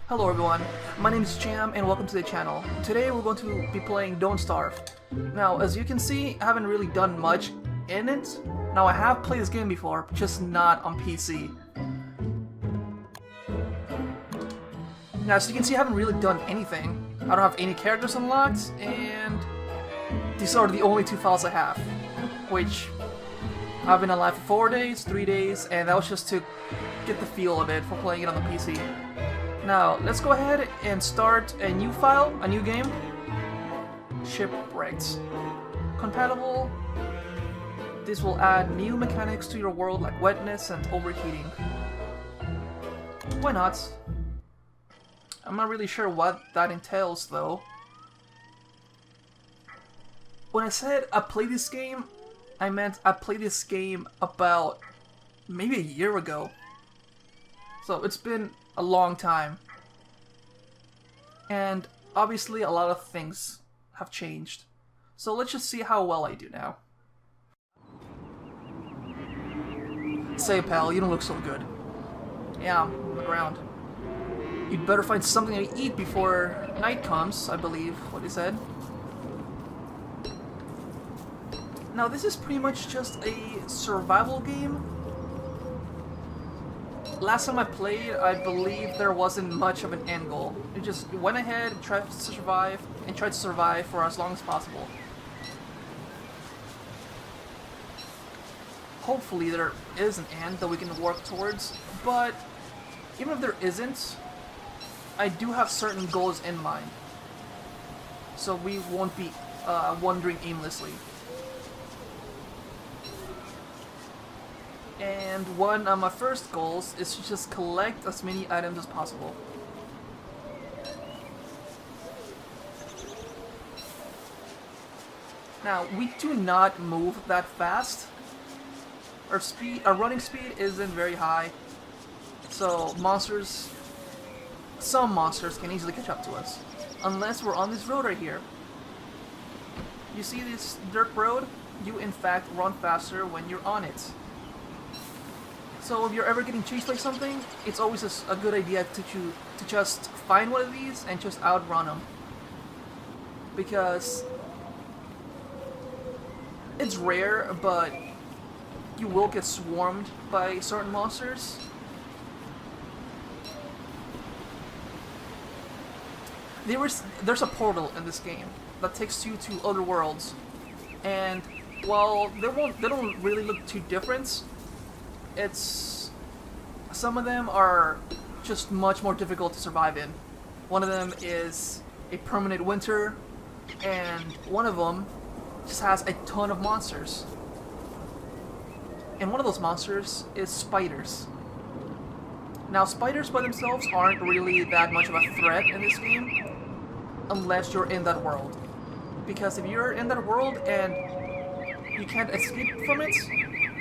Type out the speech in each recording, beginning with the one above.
Hello everyone, my name is Jahm and welcome to the channel. Today we're going to be playing Don't Starve. Now, as you can see, I haven't really done much in it. Now, I have played this game before, just not on PC. Now, as you can see, I haven't really done anything. I don't have any characters unlocked, and these are the only two files I have. Which, I've been alive for 4 days, 3 days, and that was just to get the feel of it for playing it on the PC. Now, let's go ahead and start a new file, a new game. Shipwrecked. Compatible. This will add new mechanics to your world like wetness and overheating. Why not? I'm not really sure what that entails though. When I said I played this game, I meant I played this game about maybe a year ago. So it's been a long time. And obviously a lot of things have changed. So let's just see how well I do now. Say, pal, you don't look so good. Yeah, I'm on the ground. You'd better find something to eat before night comes, I believe, what he said. Now, this is pretty much just a survival game. Last time I played, I believe there wasn't much of an end goal. You just went ahead, tried to survive for as long as possible. Hopefully there is an end that we can work towards, but even if there isn't, I do have certain goals in mind. So we won't be wandering aimlessly. And one of my first goals is to just collect as many items as possible. Now, we do not move that fast. Our running speed isn't very high. So some monsters can easily catch up to us. Unless we're on this road right here. You see this dirt road? You in fact run faster when you're on it. So if you're ever getting chased by something, it's always a good idea to just find one of these and just outrun them. Because it's rare, but you will get swarmed by certain monsters. There's a portal in this game that takes you to other worlds, and while they don't really look too different, some of them are just much more difficult to survive in. One of them is a permanent winter, and one of them just has a ton of monsters. And one of those monsters is spiders. Now, spiders by themselves aren't really that much of a threat in this game, unless you're in that world. Because if you're in that world and you can't escape from it,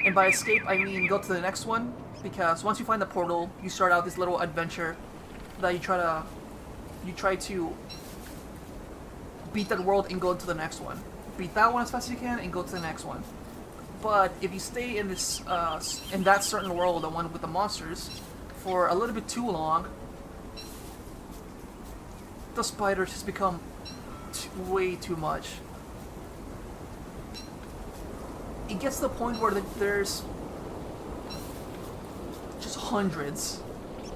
and by escape I mean go to the next one, because once you find the portal, you start out this little adventure that you try to beat that world and go into the next one. Beat that one as fast as you can and go to the next one. But if you stay in this in that certain world, the one with the monsters, for a little bit too long, the spiders just become way too much. It gets to the point where there's just hundreds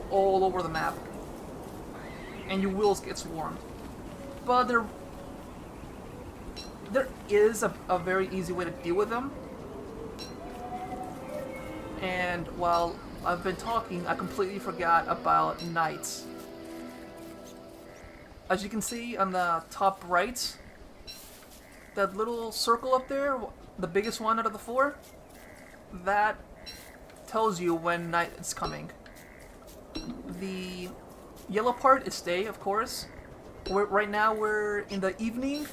all over the map, and you will get swarmed. But there is a very easy way to deal with them. And while I've been talking, I completely forgot about nights. As you can see on the top right, that little circle up there, the biggest one out of the 4, that tells you when night is coming. The yellow part is day, of course. Right now we're in the evening,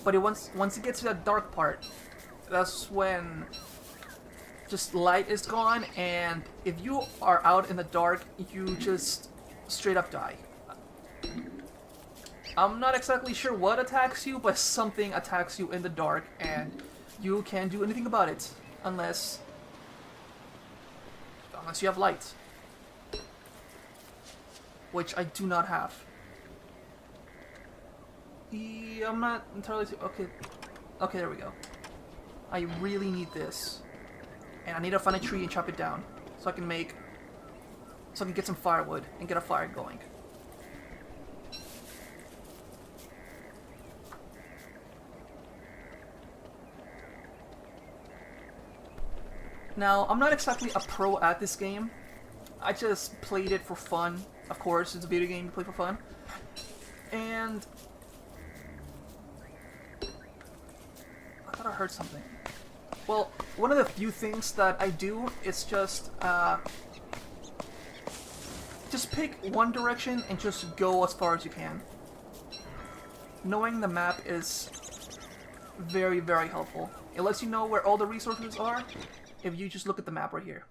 but once it gets to that dark part, that's when just light is gone, and if you are out in the dark, you just straight up die. I'm not exactly sure what attacks you, but something attacks you in the dark, and you can't do anything about it unless you have light. which I do not have. I'm not entirely... Okay. Okay, there we go. I really need this. And I need to find a tree and chop it down. So I can make... So I can get some firewood and get a fire going. Now, I'm not exactly a pro at this game. I just played it for fun. Of course, it's a video game you play for fun. And... I thought I heard something. Well, one of the few things that I do is just pick one direction and just go as far as you can. Knowing the map is very, very helpful. It lets you know where all the resources are if you just look at the map right here.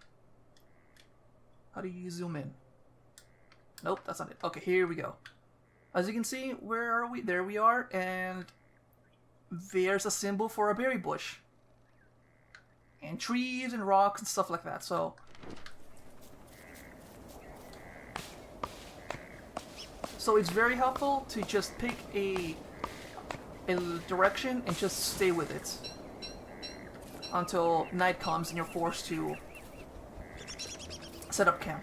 How do you zoom in? Nope, that's not it. Okay, here we go. As you can see, where are we? There we are, and there's a symbol for a berry bush. And trees and rocks and stuff like that, so... So it's very helpful to just pick a direction and just stay with it until night comes and you're forced to set up camp.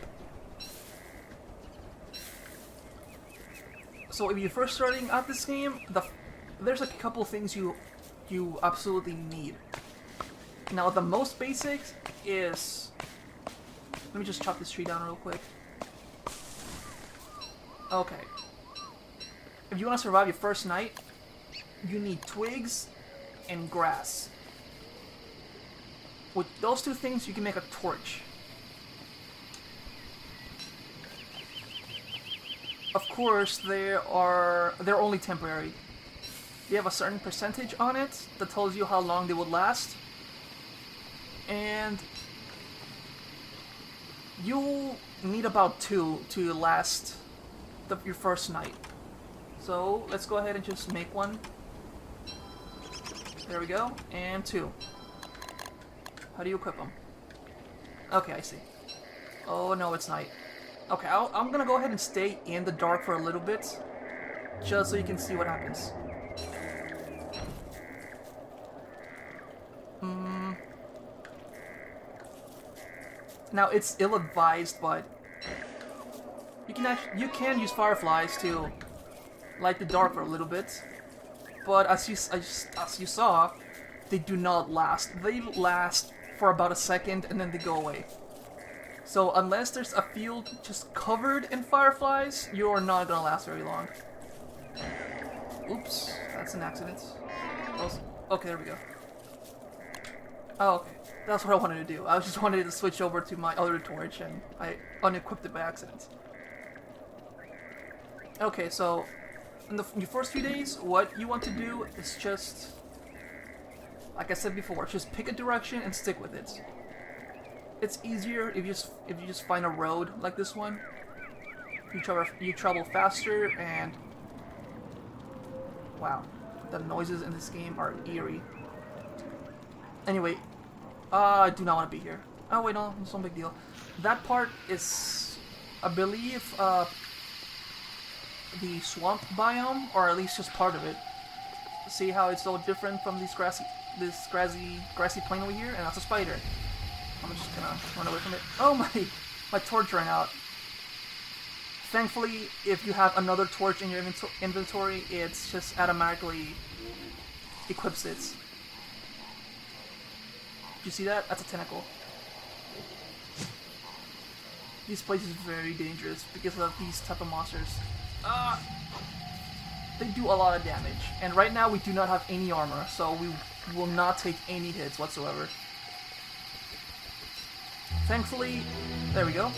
So if you're first starting out this game, there's a couple things you absolutely need. Now the most basic is... Let me just chop this tree down real quick. Okay. If you want to survive your first night, you need twigs and grass. With those two things, you can make a torch. Of course, they're only temporary. You have a certain percentage on it that tells you how long they would last. And you'll need about 2 to last your first night. So let's go ahead and just make one. There we go. And 2. How do you equip them? Okay, I see. Oh no, it's night. Okay, I'm gonna go ahead and stay in the dark for a little bit, just so you can see what happens. Now it's ill-advised, but you can use fireflies to light the dark for a little bit. But as you saw, they do not last. They last for about a second and then they go away. So unless there's a field just covered in fireflies, you're not gonna last very long. Oops, that's an accident. Okay, there we go. Oh, okay. That's what I wanted to do. I just wanted to switch over to my other torch and I unequipped it by accident. Okay, so in your first few days, what you want to do is just, like I said before, just pick a direction and stick with it. It's easier if you just find a road like this one. You travel faster, and wow, the noises in this game are eerie. Anyway, I do not want to be here. Oh wait, no, it's no big deal. That part is, I believe, the swamp biome, or at least just part of it. See how it's so different from this grassy plain over here, and that's a spider. I'm just gonna run away from it. Oh my torch ran out. Thankfully, if you have another torch in your inventory, it's just automatically equips it. Did you see that? That's a tentacle. This place is very dangerous because of these type of monsters. They do a lot of damage, and right now we do not have any armor, so we will not take any hits whatsoever. Thankfully, there we go.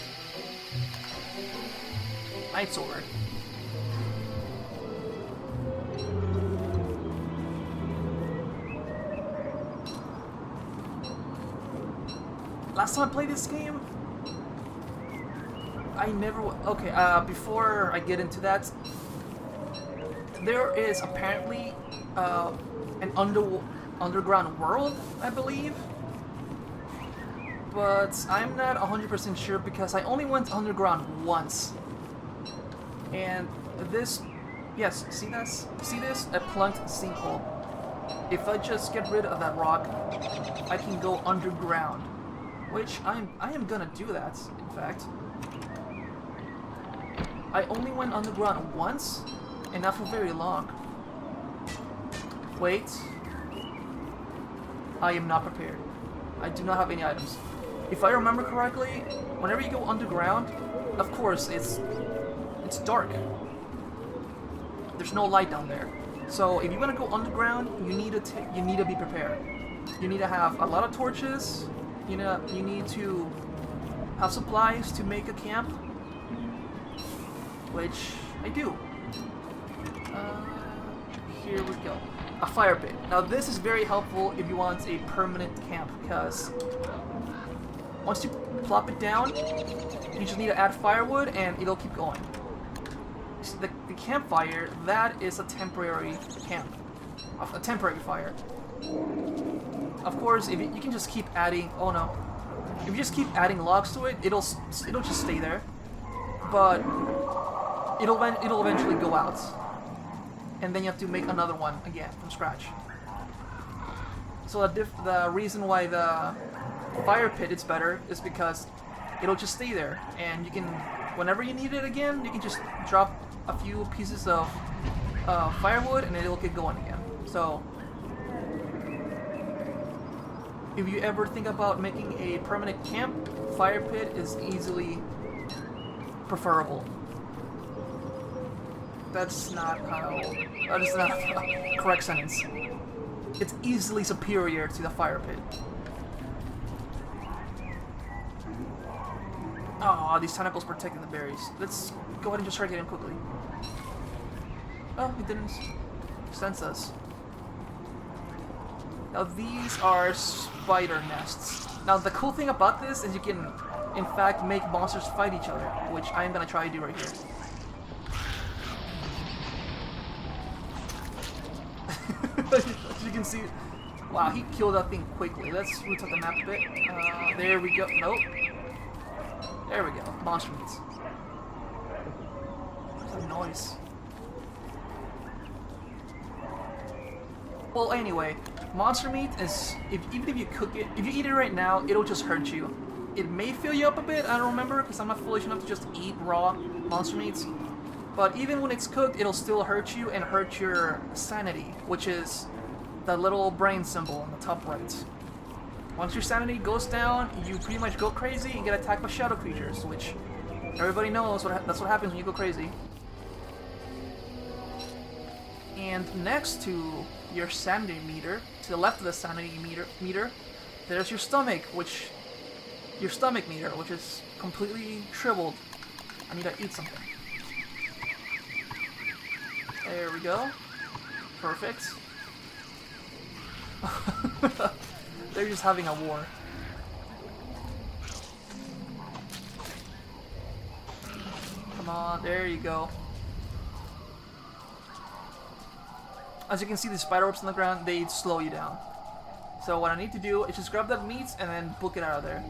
Night sword. Last time I played this game, I never... Okay, before I get into that, there is apparently an underground world, I believe. But I'm not 100% sure because I only went underground once. And this, yes, see this? See this? A plunked sinkhole. If I just get rid of that rock, I can go underground. Which I am gonna do that, in fact. I only went underground once, and not for very long. Wait. I am not prepared. I do not have any items. If I remember correctly, whenever you go underground, of course, it's dark. There's no light down there. So if you want to go underground, you need to be prepared. You need to have a lot of torches. You need to have supplies to make a camp, which I do. Here we go. A fire pit. Now this is very helpful if you want a permanent camp, because once you plop it down, you just need to add firewood and it'll keep going. The campfire, that is a temporary camp. A temporary fire. Of course, if you can just keep adding... Oh no. If you just keep adding logs to it, it'll just stay there. But it'll eventually go out. And then you have to make another one again from scratch. So the reason why the fire pit is better is because it'll just stay there, and you can, whenever you need it again, you can just drop a few pieces of firewood and it'll get going again. So if you ever think about making a permanent camp, fire pit is easily preferable. That's not a correct sentence. It's easily superior to the fire pit. Oh, these tentacles protecting the berries. Let's go ahead and just try to get him quickly. Oh, he didn't sense us. Now these are spider nests. Now the cool thing about this is you can, in fact, make monsters fight each other, which I am gonna try to do right here. As you can see, wow, he killed that thing quickly. Let's root up the map a bit. There we go. Nope. There we go. Monster meats. What's that noise? Well, anyway, monster meat is, even if you cook it, if you eat it right now, it'll just hurt you. It may fill you up a bit, I don't remember, because I'm not foolish enough to just eat raw monster meats. But even when it's cooked, it'll still hurt you and hurt your sanity, which is the little brain symbol on the top right. Once your sanity goes down, you pretty much go crazy and get attacked by shadow creatures, which everybody knows that's what happens when you go crazy. And next to your sanity meter, to the left of the sanity meter, there's your stomach meter, which is completely shriveled. I need to eat something. There we go. Perfect. They're just having a war. Come on, there you go. As you can see, the spider webs on the ground, they slow you down. So what I need to do is just grab that meat and then book it out of there.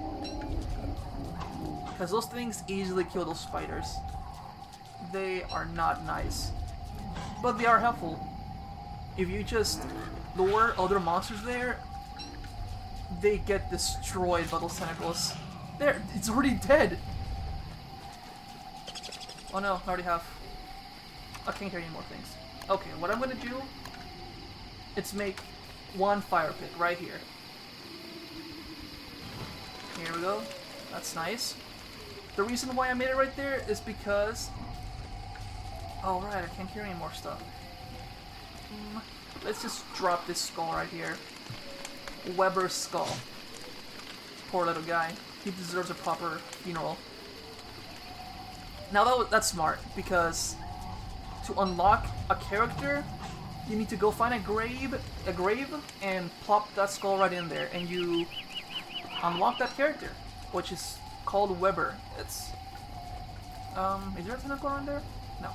Because those things easily kill those spiders. They are not nice. But they are helpful. If you just lure other monsters there, they get destroyed by those tentacles. There, it's already dead! Oh no, I already have. I can't hear any more things. Okay, what I'm gonna do is make one fire pit right here. Here we go. That's nice. The reason why I made it right there is because... Oh right, I can't hear any more stuff. Let's just drop this skull right here. Weber's skull. Poor little guy. He deserves a proper funeral. Now that's smart, because to unlock a character, you need to go find a grave, and plop that skull right in there, and you unlock that character, which is called Weber. It's is there a tentacle in there? No.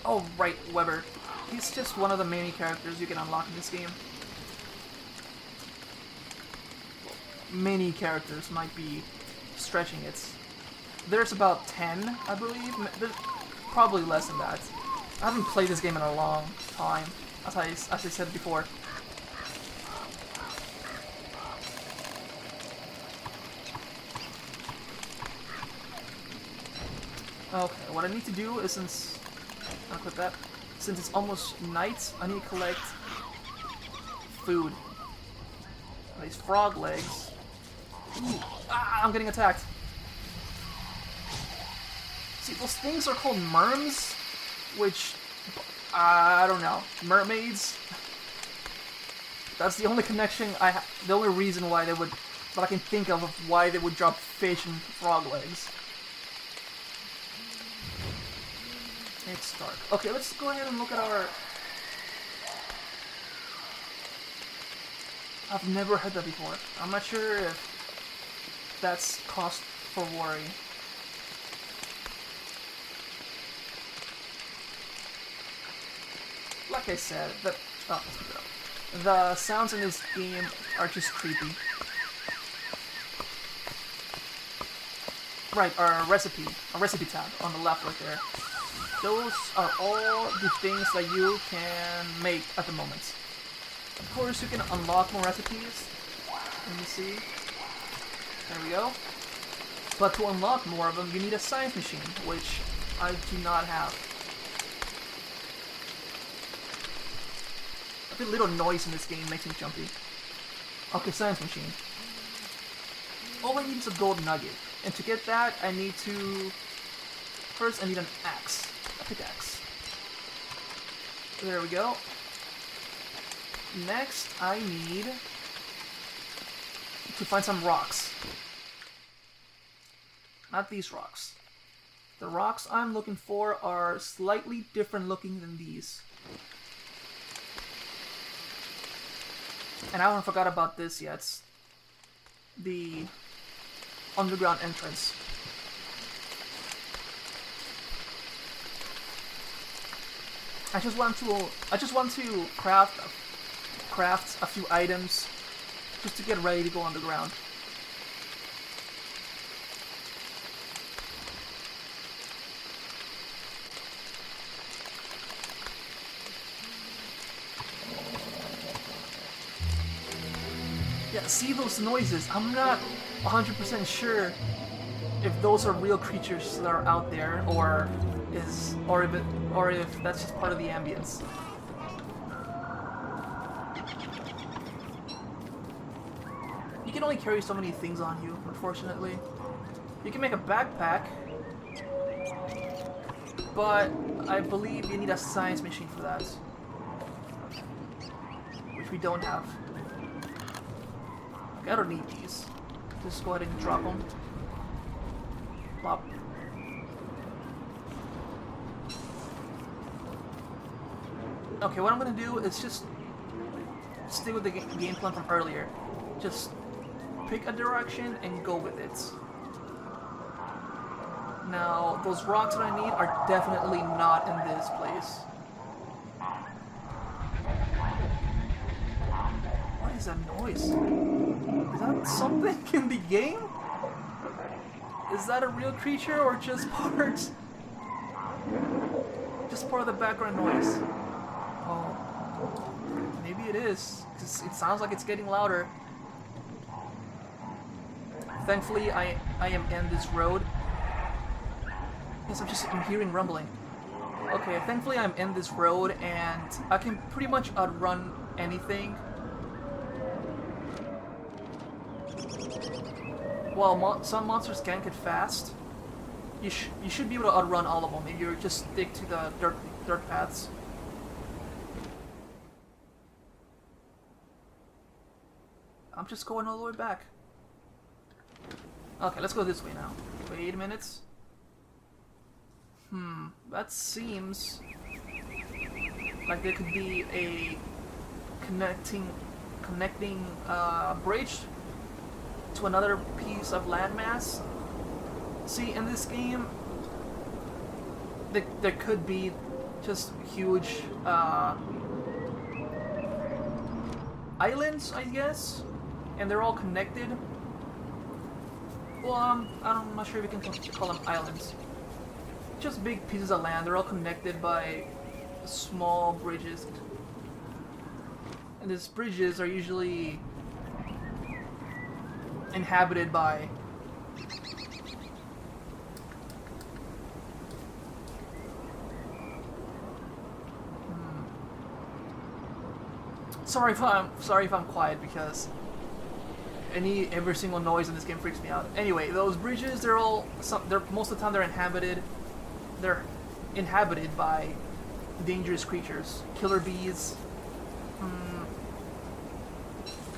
Oh right, Weber. He's just one of the many characters you can unlock in this game. Many characters might be stretching it. There's about 10, I believe. There's probably less than that. I haven't played this game in a long time, as I said before. Okay, what I need to do is, since I'll click that. Since it's almost night, I need to collect food. These frog legs. Ooh, I'm getting attacked. See, those things are called merms, which I don't know, mermaids. That's the only connection the only reason why they would, that I can think of why they would drop fish and frog legs. It's dark. Okay, let's go ahead and look at our... I've never heard that before. I'm not sure if that's cause for worry. Like I said, the sounds in this game are just creepy. Right, our recipe tab on the left right there. Those are all the things that you can make at the moment. Of course, you can unlock more recipes. Let me see. There we go. But to unlock more of them, you need a science machine, which I do not have. Every little noise in this game makes me jumpy. Okay, science machine. All I need is a gold nugget. And to get that, I need to... First, I need an axe. A pickaxe. There we go. Next, I need to find some rocks. Not these rocks. The rocks I'm looking for are slightly different looking than these. And I haven't forgot about this yet. The underground entrance. I just want to craft a few items just to get ready to go underground. Yeah, see those noises? I'm not 100% sure if those are real creatures that are out there, or if that's just part of the ambience. You can only carry so many things on you, unfortunately. You can make a backpack, but I believe you need a science machine for that, which we don't have. I don't need these. Just go ahead and drop them. Plop. Okay, what I'm gonna do is just stay with the game plan from earlier. Just pick a direction and go with it. Now, those rocks that I need are definitely not in this place. What is that noise? Is that something in the game? Is that a real creature or just part of the background noise? Oh, maybe it is, because it sounds like it's getting louder. Thankfully, I am in this road. Yes, I'm hearing rumbling. Okay, thankfully I'm in this road and I can pretty much outrun anything. While some monsters can get fast, you should be able to outrun all of them if you just stick to the dirt paths. I'm just going all the way back. Okay, let's go this way now. Wait a minute. That seems like there could be a connecting bridge to another piece of landmass. See, in this game, there could be just huge islands, I guess, and they're all connected. Well, I'm not sure if you can call them islands. Just big pieces of land. They're all connected by small bridges. And these bridges are usually inhabited by sorry if I'm quiet because every single noise in this game freaks me out. Anyway, those bridges, they're most of the time they're inhabited. They're inhabited by dangerous creatures, killer bees,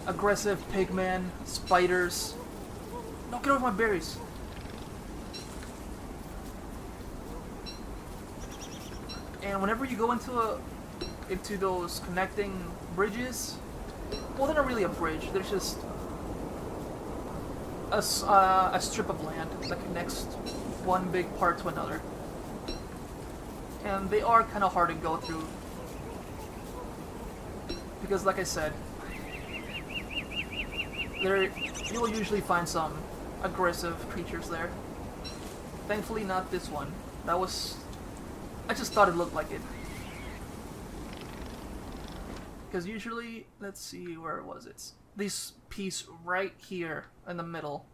aggressive pigmen, spiders. No, get over my berries. And whenever you go into those connecting bridges, well, they're not really a bridge. They're just a strip of land that connects one big part to another. And they are kind of hard to go through. Because, like I said, you'll usually find some aggressive creatures there. Thankfully, not this one. I just thought it looked like it. Because usually, let's see, where was it? This piece right here in the middle.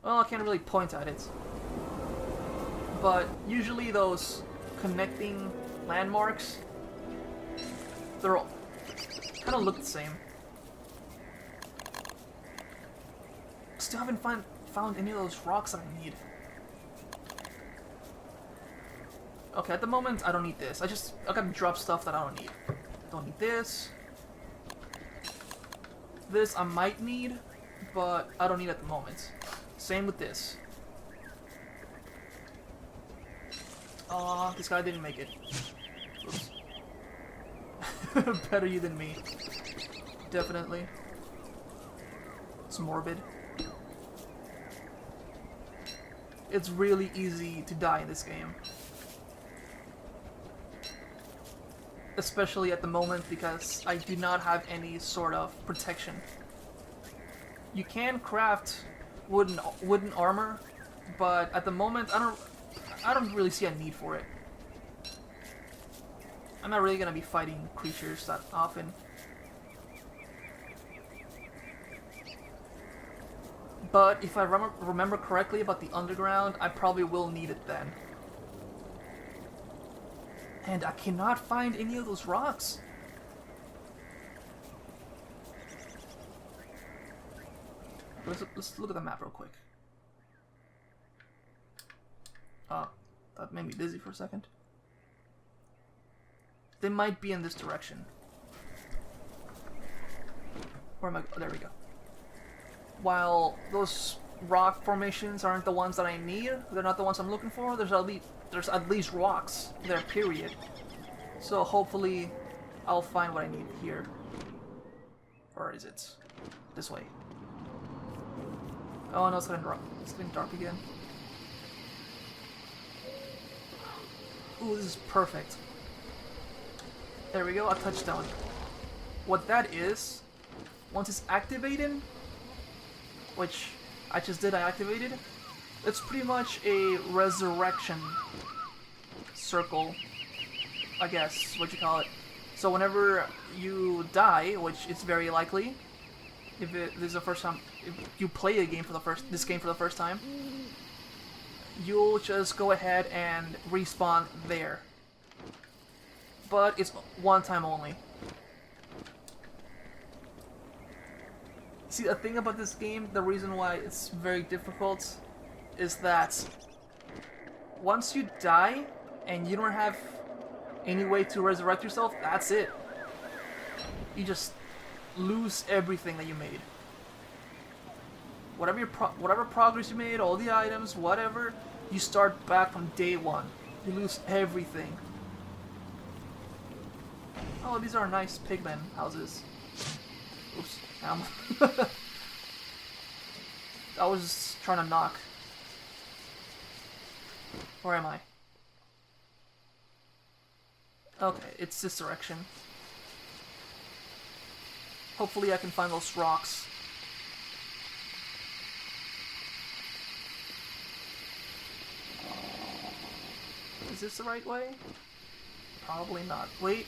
Well, I can't really point at it. But usually those connecting landmarks, they're all kind of look the same. Still haven't found any of those rocks that I need. Okay, at the moment I don't need this. I gotta drop stuff that I don't need. Don't need this. This I might need, but I don't need at the moment. Same with this. This guy didn't make it. Oops. Better you than me. Definitely. It's morbid. It's really easy to die in this game. Especially at the moment because I do not have any sort of protection. You can craft wooden armor, but at the moment I don't really see a need for it. I'm not really gonna be fighting creatures that often. But if I remember correctly about the underground, I probably will need it then. And I cannot find any of those rocks. Let's look at the map real quick. That made me dizzy for a second. They might be in this direction. Where am I? Oh, there we go. While those rock formations aren't the ones that I need, they're not the ones I'm looking for, there's at least rocks there, period. So hopefully I'll find what I need here. Or is it this way? Oh no, it's getting dark again. Ooh, this is perfect. There we go, a touchdown. What that is, once it's activated, which I just did, I activated, it's pretty much a resurrection circle, I guess, what you call it. So whenever you die, which is very likely, if this is the first time, if you play this game for the first time, you'll just go ahead and respawn there. But it's one time only. See, the thing about this game, the reason why it's very difficult, is that once you die and you don't have any way to resurrect yourself, that's it. You just lose everything that you made. Whatever progress you made, all the items, whatever, you start back from day one. You lose everything. Oh, these are nice pigmen houses. Oops. I was just trying to knock. Where am I? Okay, it's this direction. Hopefully I can find those rocks. Is this the right way? Probably not. Wait.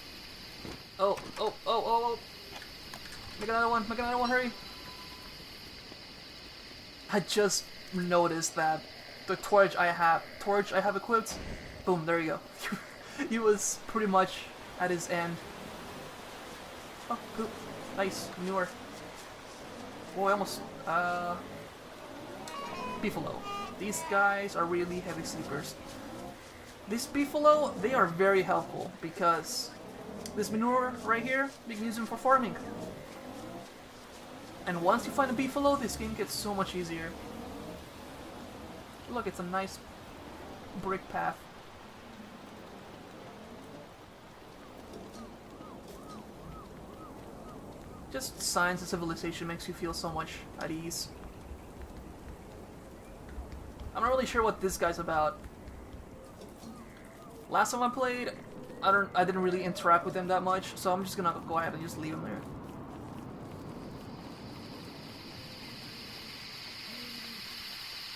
Oh, oh, oh, oh, oh. Make another one, hurry. I just noticed that the torch I have equipped, boom, there you go. He was pretty much at his end. Oh, poop. Nice, manure. Boy, almost, beefalo. These guys are really heavy sleepers. These beefalo, they are very helpful because this manure right here, you can use them for farming. And once you find a beefalo, this game gets so much easier. Look, it's a nice brick path. Just science and civilization makes you feel so much at ease. I'm not really sure what this guy's about. Last time I played, I didn't really interact with him that much, so I'm just gonna go ahead and just leave him there.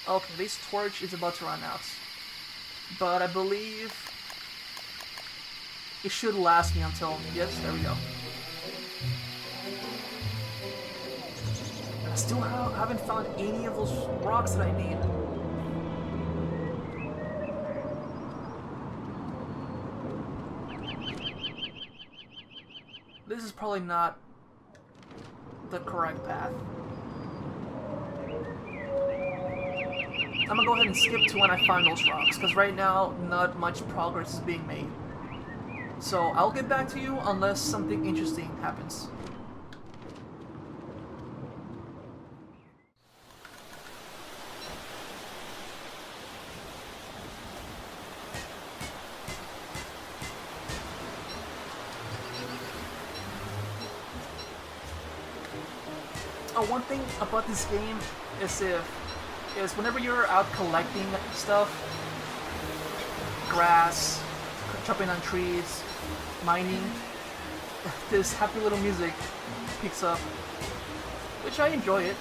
Okay, this torch is about to run out. But I believe it should last me until... Yes, there we go. I still haven't found any of those rocks that I need. This is probably not the correct path. I'm gonna go ahead and skip to when I find those rocks, because right now, not much progress is being made. So, I'll get back to you unless something interesting happens. One thing about this game is whenever you're out collecting stuff, grass, chopping on trees, mining, this happy little music picks up, which I enjoy it.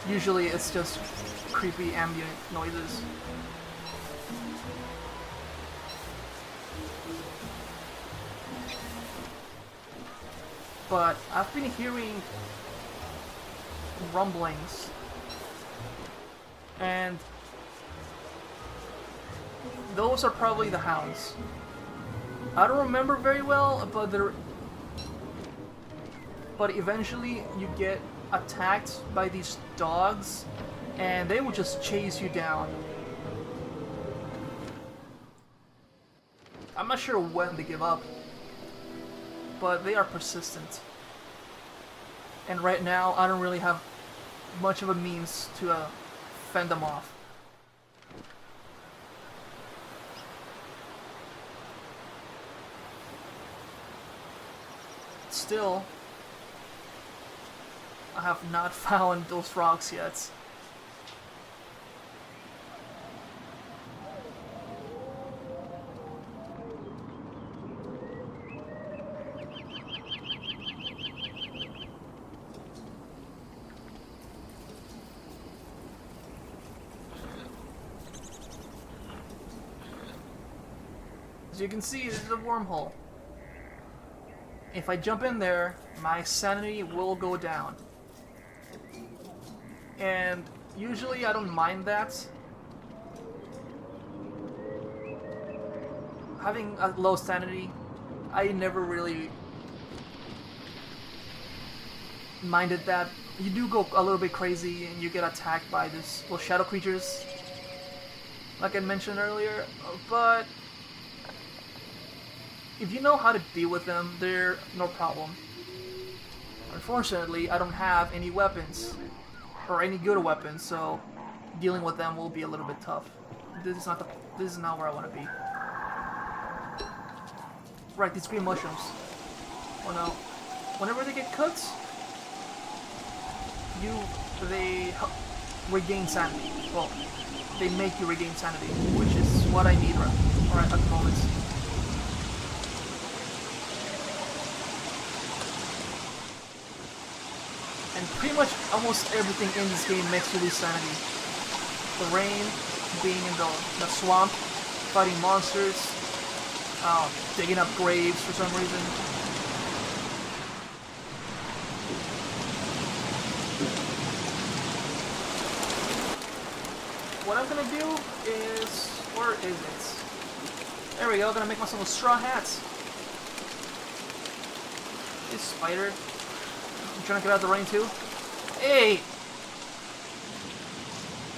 Usually it's just creepy ambient noises. But I've been hearing rumblings, and those are probably the hounds. I don't remember very well, but eventually you get attacked by these dogs, and they will just chase you down. I'm not sure when they give up, but they are persistent. And right now, I don't really have much of a means to fend them off. Still, I have not found those rocks yet. As you can see, this is a wormhole. If I jump in there, my sanity will go down. And usually I don't mind that. Having a low sanity, I never really minded that. You do go a little bit crazy and you get attacked by those shadow creatures, like I mentioned earlier, but if you know how to deal with them, they're no problem. Unfortunately, I don't have any weapons, or any good weapons, so dealing with them will be a little bit tough. This is not where I want to be. Right, these green mushrooms. Oh no. Whenever they get cooked, they regain sanity. Well, they make you regain sanity, which is what I need right at the moment. And pretty much almost everything in this game makes you lose sanity. The rain, being in the swamp, fighting monsters, digging up graves for some reason. What I'm gonna do is... where is it? There we go, gonna make myself a straw hat. This spider. I'm trying to get out of the rain too. Hey!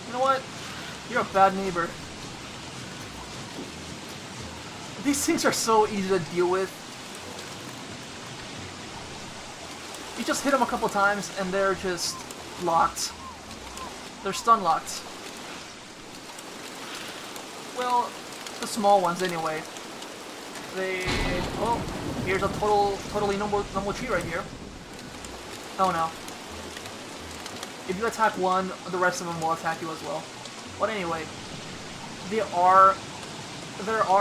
You know what? You're a bad neighbor. These things are so easy to deal with. You just hit them a couple times and they're just locked. They're stun locked. Well, the small ones anyway. They... oh, here's a totally normal tree right here. Oh no. If you attack one, the rest of them will attack you as well. But anyway, there are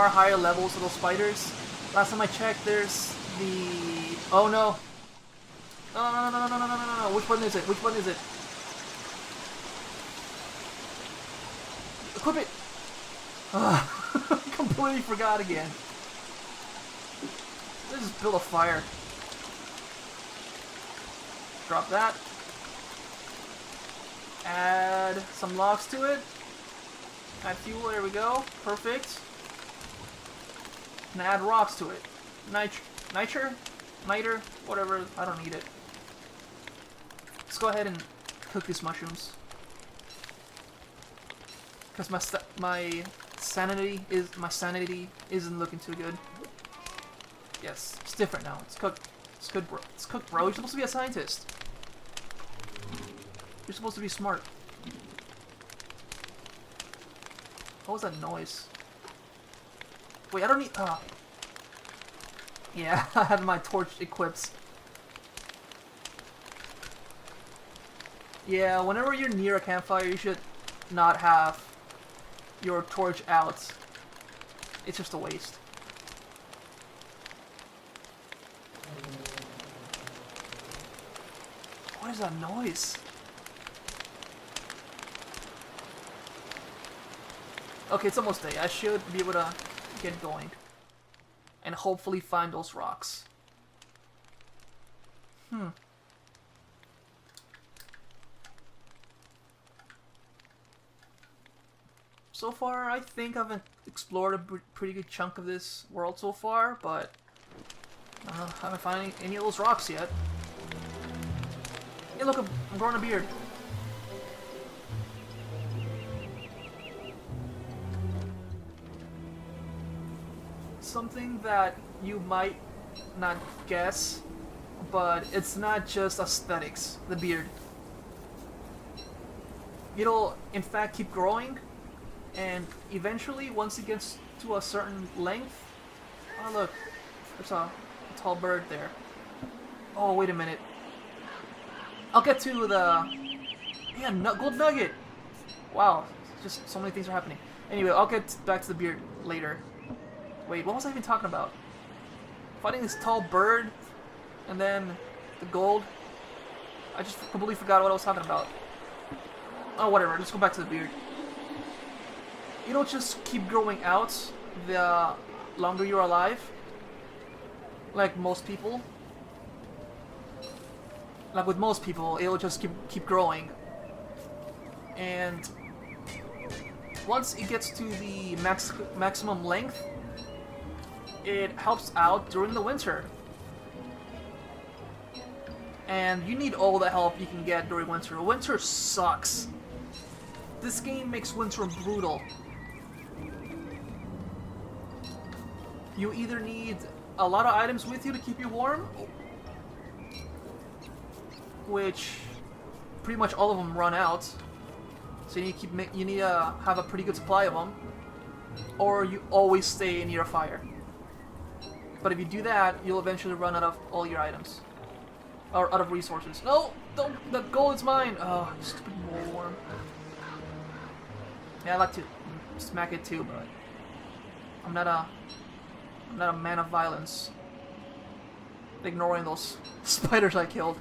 higher levels of those spiders. Last time I checked, there's the... oh no! No. Which one is it? Which one is it? Equip it! Completely forgot again. Let's just build a fire. Drop that. Add some logs to it. Add fuel, there we go. Perfect. And add rocks to it. Niter? Whatever, I don't need it. Let's go ahead and cook these mushrooms. Because my sanity isn't looking too good. Yes, it's different now. It's cooked. It's good, bro. It's cooked, bro. You're supposed to be a scientist. You're supposed to be smart. What was that noise? Wait, I don't need... yeah, I had my torch equipped. Yeah, whenever you're near a campfire, you should not have your torch out. It's just a waste. What is that noise? Okay, it's almost day. I should be able to get going. And hopefully find those rocks. So far, I think I've explored a pretty good chunk of this world so far, but I haven't found any of those rocks yet. Hey, look, I'm growing a beard. Something that you might not guess, but it's not just aesthetics, the beard. It'll, in fact, keep growing, and eventually, once it gets to a certain length... oh, look, there's a tall bird there. Oh, wait a minute. I'll get to the... yeah, gold nugget! Wow, just so many things are happening. Anyway, I'll get back to the beard later. Wait, what was I even talking about? Fighting this tall bird, and then the gold. I just completely forgot what I was talking about. Oh, whatever, let's go back to the beard. You don't just keep growing out the longer you're alive, like most people. Like with most people, it'll just keep growing. And once it gets to the maximum length, it helps out during the winter. And you need all the help you can get during winter. Winter sucks. This game makes winter brutal. You either need a lot of items with you to keep you warm, which pretty much all of them run out. So you need to have a pretty good supply of them, or you always stay near a fire. But if you do that, you'll eventually run out of all your items. Or out of resources. No! Don't! That gold is mine! Oh, you stupid mole worm. Yeah, I like to smack it too, but I'm not a man of violence. Ignoring those spiders I killed.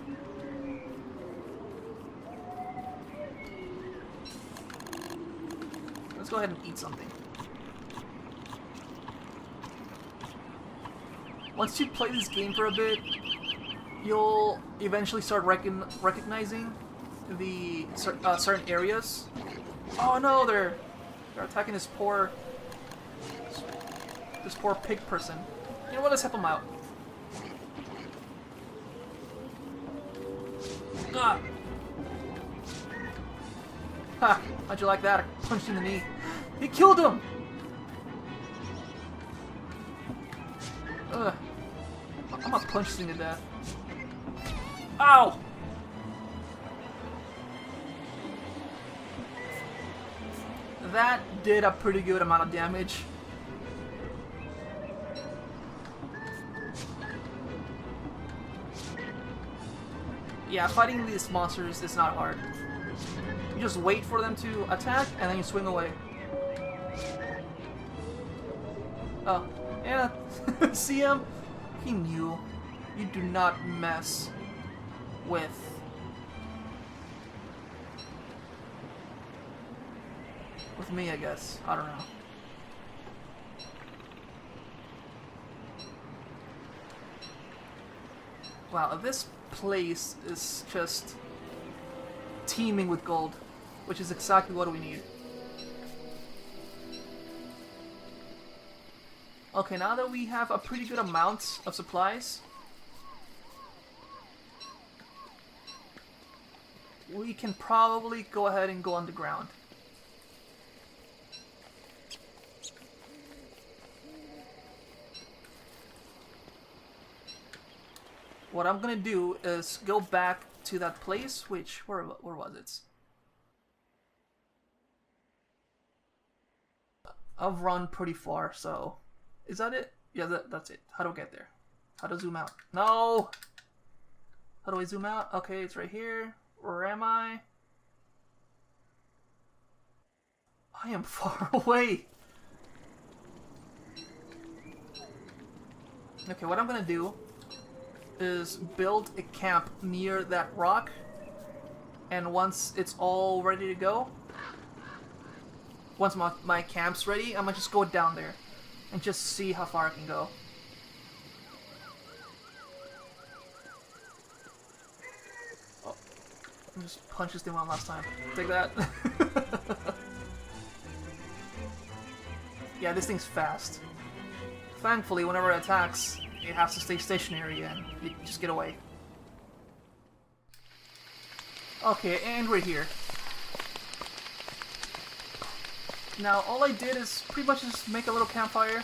Let's go ahead and eat something. Once you play this game for a bit, you'll eventually start recognizing the certain areas. Oh no, they're attacking this poor pig person. You know what? Let's help him out. Ah. Ha! How'd you like that? I punched him in the knee. He killed him. Ugh. I'm gonna punch this thing to death. Ow! That did a pretty good amount of damage. Yeah, fighting these monsters is not hard. You just wait for them to attack, and then you swing away. Oh, yeah. See him? He knew. You do not mess with... with me, I guess. I don't know. Wow, this place is just teeming with gold, which is exactly what we need. Okay, now that we have a pretty good amount of supplies, we can probably go ahead and go underground. What I'm gonna do is go back to that place, which, where was it? I've run pretty far, so... Is that it? Yeah, that's it. How do I get there? How to zoom out? No! How do I zoom out? Okay, it's right here. Where am I? I am far away! Okay, what I'm gonna do is build a camp near that rock, and once it's all ready to go, once my camp's ready, I'm gonna just go down there and just see how far I can go. Oh, I just punched this thing one last time. Take that. Yeah, this thing's fast. Thankfully, whenever it attacks, it has to stay stationary and you just get away. Okay, and we're here. Now, all I did is pretty much just make a little campfire.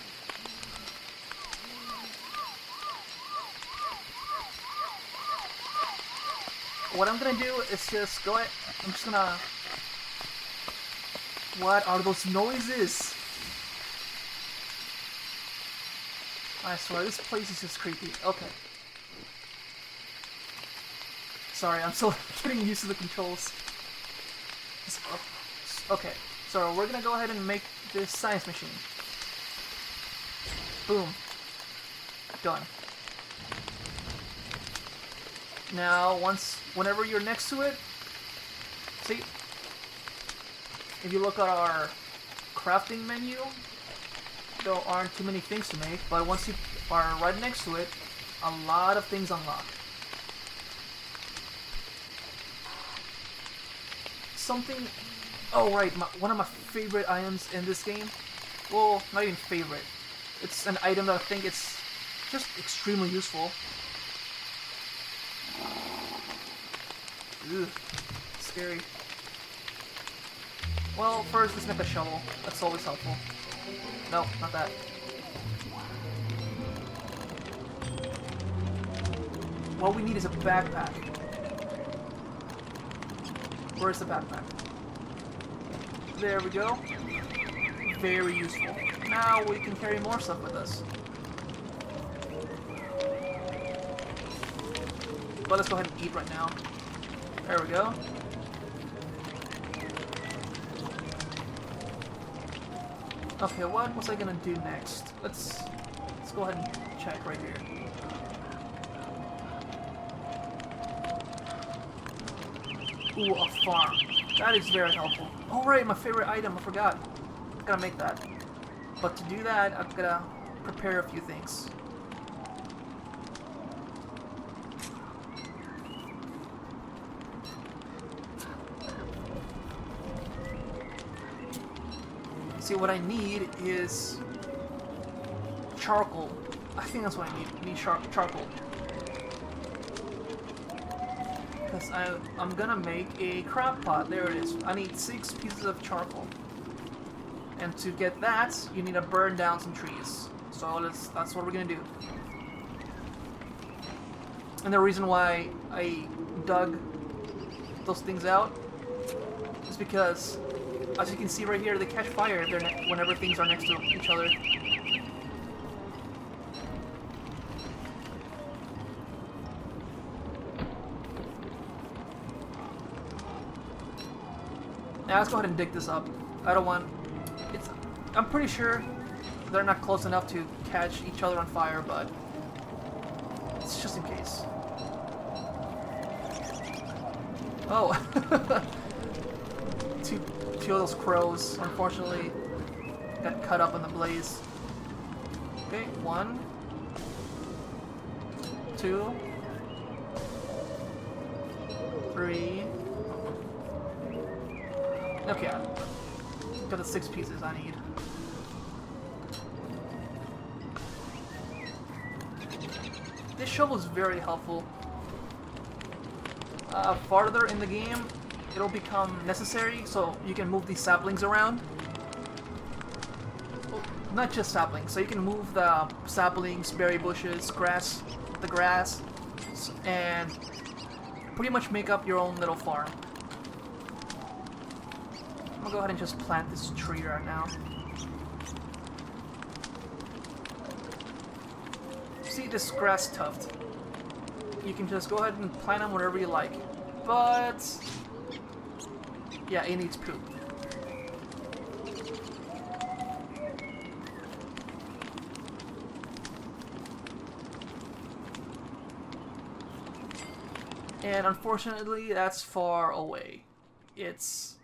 What I'm gonna do is just go ahead. I'm just gonna... What are those noises? I swear, this place is just creepy. Okay. Sorry, I'm still getting used to the controls. Okay, so we're gonna go ahead and make this science machine. Boom. Done. Now, whenever you're next to it, see, if you look at our crafting menu, there aren't too many things to make, but once you are right next to it, a lot of things unlock. Something... Oh right, one of my favorite items in this game, well, not even favorite, it's an item that I think it's just extremely useful. Ugh, scary. Well, first let's make a shovel, that's always helpful. No, not that. What we need is a backpack. Where's the backpack? There we go. Very useful. Now we can carry more stuff with us. But let's go ahead and eat right now. There we go. Okay, what was I gonna do next? Let's go ahead and check right here. Ooh, a farm. That is very helpful. Oh right, my favorite item, I forgot. gotta make that. But to do that, I've gotta prepare a few things. See, what I need is charcoal. I think that's what I need. I need charcoal. Because I'm gonna make a crock pot. There it is. I need 6 pieces of charcoal. And to get that, you need to burn down some trees. So that's what we're gonna do. And the reason why I dug those things out is because, as you can see right here, they catch fire whenever things are next to each other. Now let's go ahead and dig this up. I don't want... I'm pretty sure they're not close enough to catch each other on fire, but it's just in case. Oh! two of those crows, unfortunately, got cut up in the blaze. Okay, 1, 2, 3. Okay, got the 6 pieces I need. This shovel is very helpful. Farther in the game, it'll become necessary, so you can move these saplings around. Well, not just saplings, so you can move the saplings, berry bushes, the grass, and pretty much make up your own little farm. I'm gonna go ahead and just plant this tree right now. See this grass tuft? You can just go ahead and plant them wherever you like. But yeah, it needs poop. And unfortunately, that's far away. It's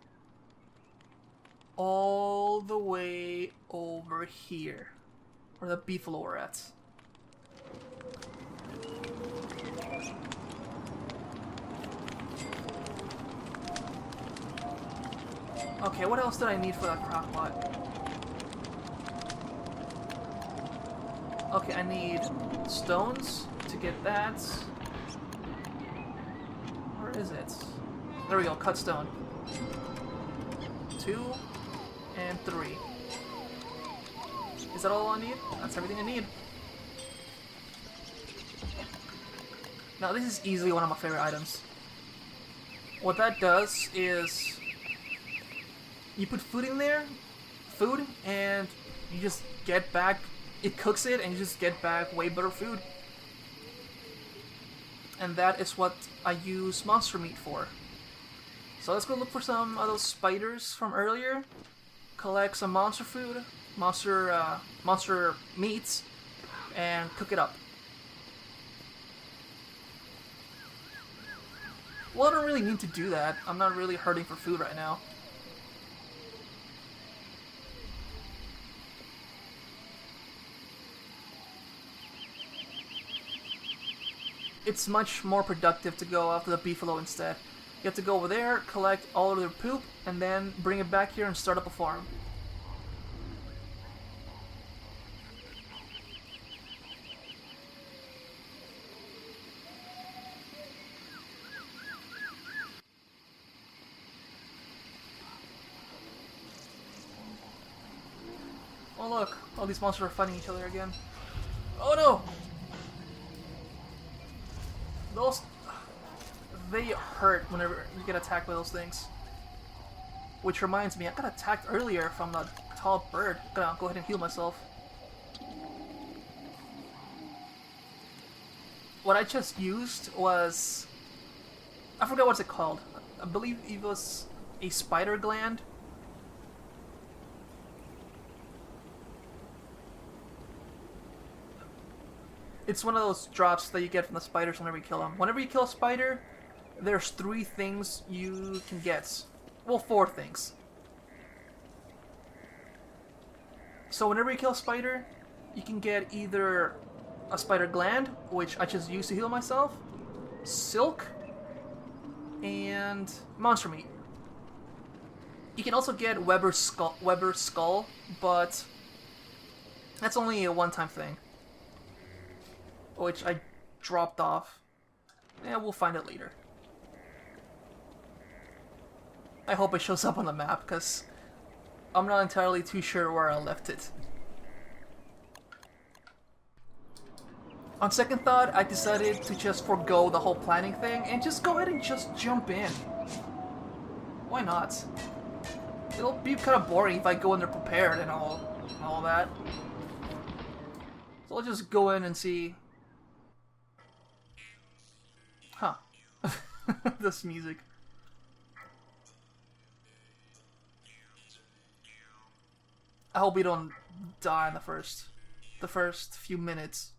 all the way over here, where the beefalo are at. Okay, what else did I need for that crock pot? Okay, I need stones to get that. Where is it? There we go, cut stone. 2 and 3. Is that all I need? That's everything I need. Now this is easily one of my favorite items. What that does is you put food in there, and you just get back, it cooks it, and you just get back way better food. And that is what I use monster meat for. So let's go look for some of those spiders from earlier, collect some monster food, monster meats, and cook it up. Well, I don't really need to do that. I'm not really hurting for food right now. It's much more productive to go after the beefalo instead. You have to go over there, collect all of their poop, and then bring it back here and start up a farm. Oh look, all these monsters are fighting each other again. Oh no! Those... they hurt whenever you get attacked by those things. Which reminds me, I got attacked earlier from a tall bird. I'm gonna go ahead and heal myself. What I just used was... I forgot what's it called. I believe it was a spider gland. It's one of those drops that you get from the spiders whenever you kill them. Whenever you kill a spider, there's 3 things you can get. Well, 4 things. So whenever you kill a spider, you can get either a spider gland, which I just use to heal myself, silk, and monster meat. You can also get Weber's skull, but that's only a one-time thing, which I dropped off. Yeah, we'll find it later. I hope it shows up on the map, because I'm not entirely too sure where I left it. On second thought, I decided to just forego the whole planning thing and just go ahead and just jump in. Why not? It'll be kind of boring if I go in there prepared and all that. So I'll just go in and see. Huh. This music. I hope we don't die in the first few minutes.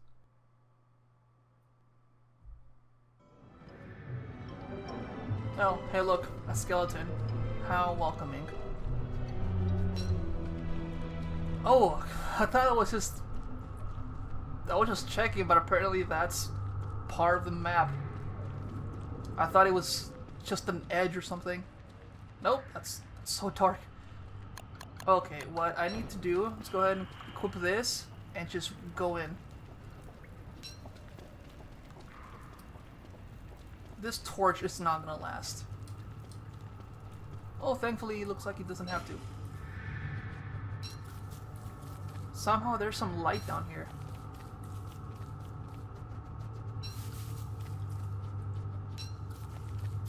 Oh, hey look, a skeleton. How welcoming. Oh, I thought I was just checking, but apparently that's part of the map. I thought it was just an edge or something. Nope, that's so dark. Okay, what I need to do is go ahead and equip this and just go in. This torch is not gonna last. Oh, thankfully it looks like it doesn't have to. Somehow there's some light down here.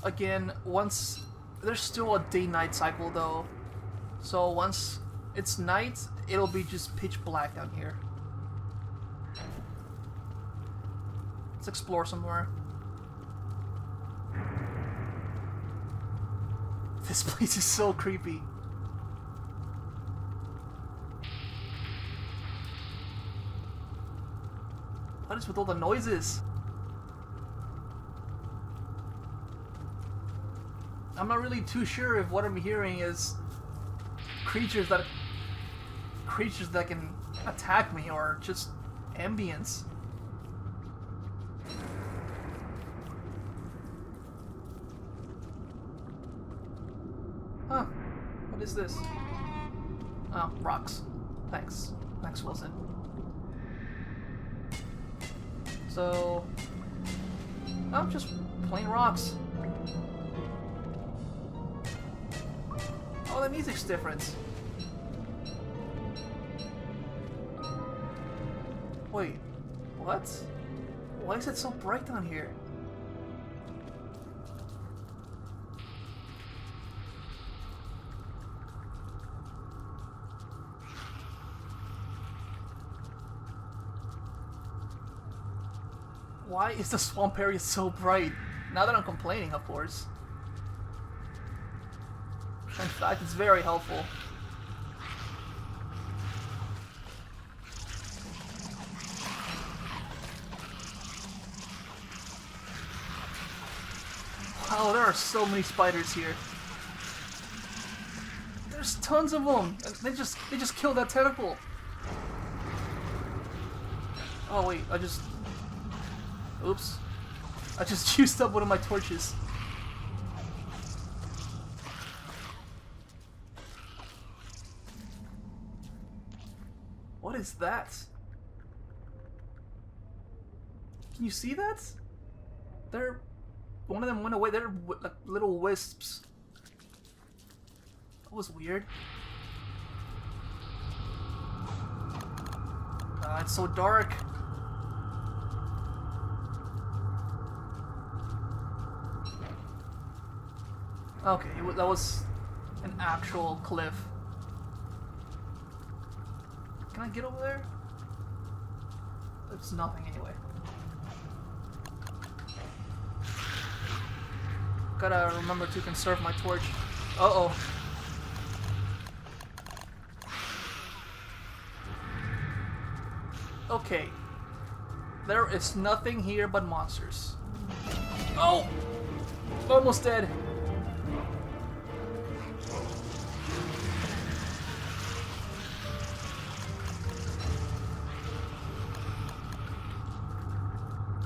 Again, once there's still a day-night cycle though. So once it's night, it'll be just pitch black down here. Let's explore somewhere. This place is so creepy. What is with all the noises? I'm not really too sure if what I'm hearing is creatures that can attack me or just ambience. Huh. What is this? Oh, rocks. Thanks. Thanks, Wilson. So... oh, just plain rocks. Oh, the music's different. Wait, what? Why is it so bright down here? Why is the swamp area so bright? Now that I'm complaining, of course. In fact, it's very helpful. Wow, there are so many spiders here. There's tons of them. And they just killed that tentacle. Oh wait, oops. I just used up one of my torches. What is that? Can you see that? One of them went away. They're like little wisps. That was weird. It's so dark. Okay, that was an actual cliff. Can I get over there? There's nothing anyway. Gotta remember to conserve my torch. Uh-oh. Okay. There is nothing here but monsters. Oh! Almost dead.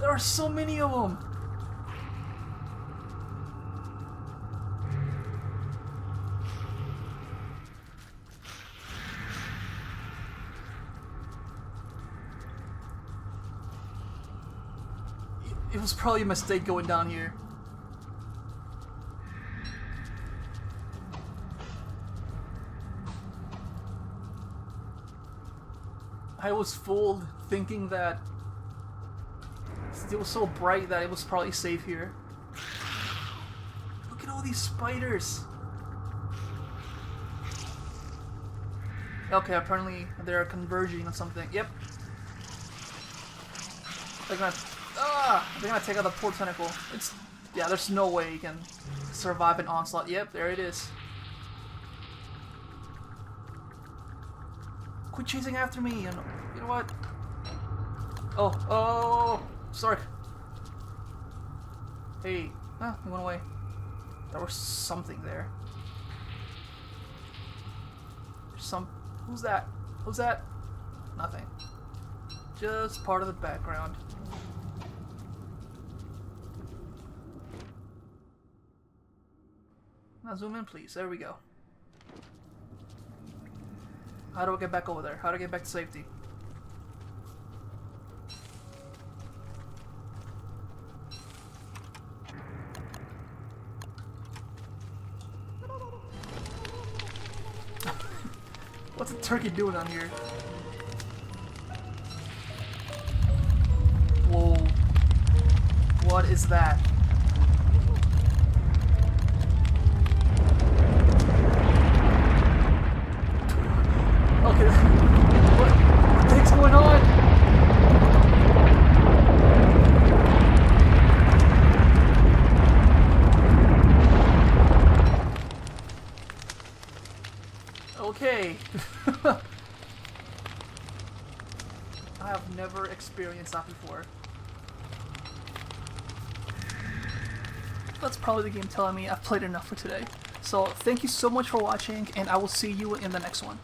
There are so many of them. It was probably a mistake going down here. I was fooled thinking that it was so bright that it was probably safe here. Look at all these spiders. Okay, apparently they're converging on something. Yep. They're gonna take out the poor tentacle. Yeah, there's no way you can survive an onslaught. Yep, there it is. Quit chasing after me. You know what? Oh, sorry. Hey, he went away. There was something there. Who's that? Who's that? Nothing. Just part of the background. Now zoom in, please. There we go. How do I get back over there? How do I get back to safety? What's the turkey doing on here? Whoa. What is that? Okay. What the heck's going on? Okay. I have never experienced that before. That's probably the game telling me I've played enough for today. So thank you so much for watching, and I will see you in the next one.